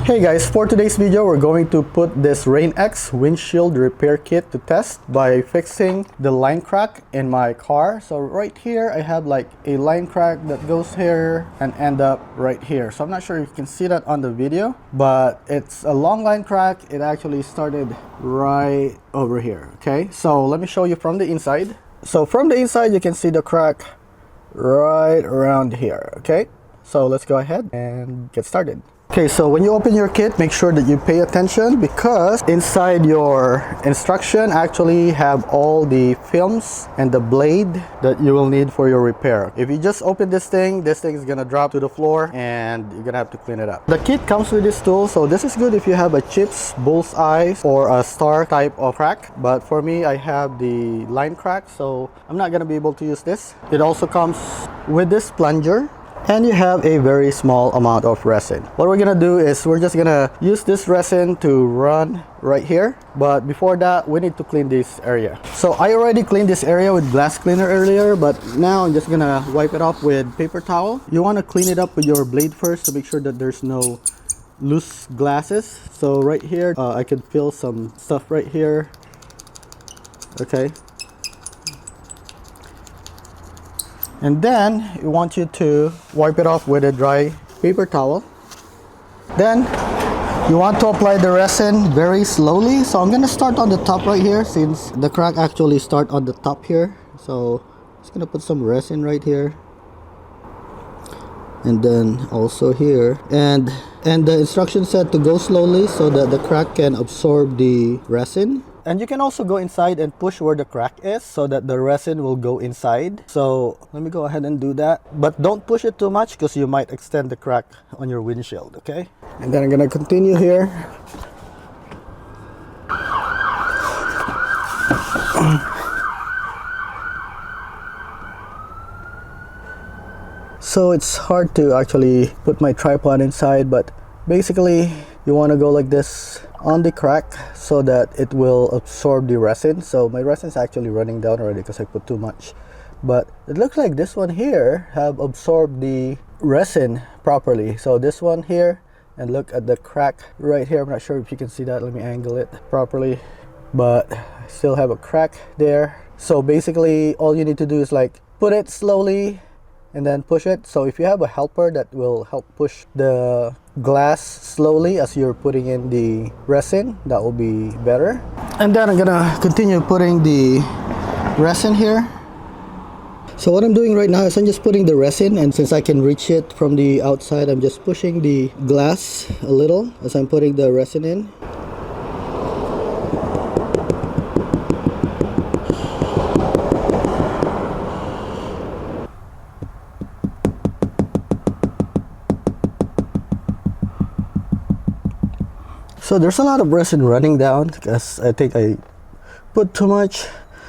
Hey guys, for today's video we're going to put this Rain-X windshield repair kit to test by fixing the line crack in my car. So right here I have like a line crack that goes here and end up right here. So I'm not sure if you can see that on the video, but it's a long line crack. It actually started right over here. Okay, so let me show you from the inside. So from the inside you can see the crack right around here. Okay, so let's go ahead and get started. Okay, so when you open your kit, make sure that you pay attention because inside your instruction actually have all the films and the blade that you will need for your repair. If you just open this thing is gonna drop to the floor and you're gonna have to clean it up. The kit comes with this tool, so this is good if you have a chips, bullseye, or a star type of crack. But for me, I have the line crack, so I'm not gonna be able to use this. It also comes with this plunger. And you have a very small amount of resin. What we're gonna do is we're just gonna use this resin to run right here. But before that, we need to clean this area. So I already cleaned this area with glass cleaner earlier, but now I'm just gonna wipe it off with paper towel. You wanna clean it up with your blade first to make sure that there's no loose glasses. So right here, I could feel some stuff right here. Okay. And then you want you to wipe it off with a dry paper towel. Then you want to apply the resin very slowly. So I'm gonna start on the top right here since the crack actually start on the top here. So I'm just gonna put some resin right here. And then also here. And the instruction said to go slowly so that the crack can absorb the resin. And you can also go inside and push where the crack is so that the resin will go inside. So let me go ahead and do that. But don't push it too much because you might extend the crack on your windshield, okay? And then I'm gonna continue here. So it's hard to actually put my tripod inside, but basically you want to go like this on the crack so that it will absorb the resin. So my resin is actually running down already because I put too much, but it looks like this one here have absorbed the resin properly. So this one here, and look at the crack right here. I'm not sure if you can see that. Let me angle it properly, but I still have a crack there. So basically all you need to do is like put it slowly and then push it. So if you have a helper that will help push the glass slowly as you're putting in the resin, that will be better. And then I'm gonna continue putting the resin here. So what I'm doing right now is I'm just putting the resin, and since I can reach it from the outside, I'm just pushing the glass a little as I'm putting the resin in. So there's a lot of resin running down because I think I put too much.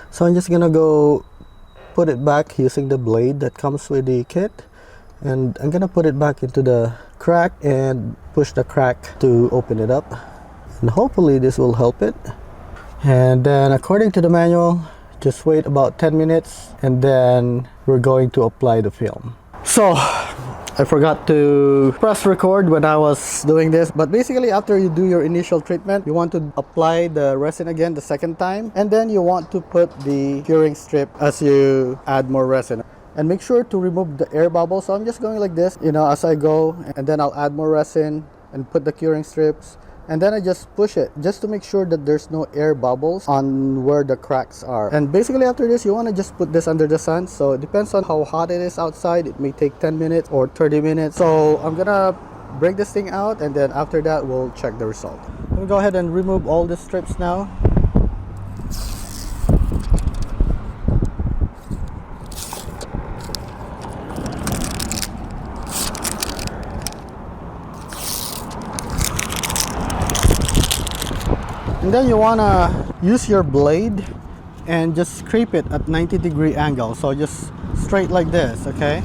So I'm just gonna go put it back using the blade that comes with the kit. And I'm gonna put it back into the crack and push the crack to open it up. And hopefully this will help it. And then according to the manual, just wait about 10 minutes and then we're going to apply the film. So I forgot to press record when I was doing this, but basically after you do your initial treatment, you want to apply the resin again the second time, and then you want to put the curing strip as you add more resin. And make sure to remove the air bubbles. So I'm just going like this, you know, as I go, and then I'll add more resin and put the curing strips. And then I just push it just to make sure that there's no air bubbles on where the cracks are. And basically after this, you want to just put this under the sun. So it depends on how hot it is outside. It may take 10 minutes or 30 minutes. So I'm gonna break this thing out, and then after that we'll check the result. Let me go ahead and remove all the strips now. And then you want to use your blade and just scrape it at 90-degree angle. So just straight like this, okay?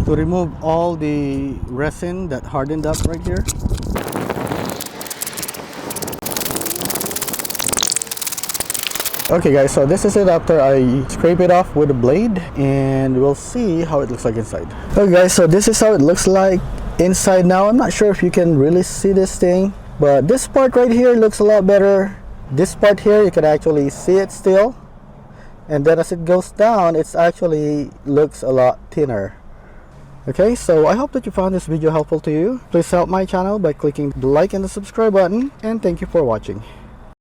To remove all the resin that hardened up right here. Okay guys, so this is it after I scrape it off with a blade, and we'll see how it looks like inside. Okay guys, so this is how it looks like inside now. I'm not sure if you can really see this thing, but this part right here looks a lot better. This part here, you can actually see it still, and then as it goes down, it's actually looks a lot thinner. Okay, so I hope that you found this video helpful to you. Please help my channel by clicking the like and the subscribe button, and thank you for watching.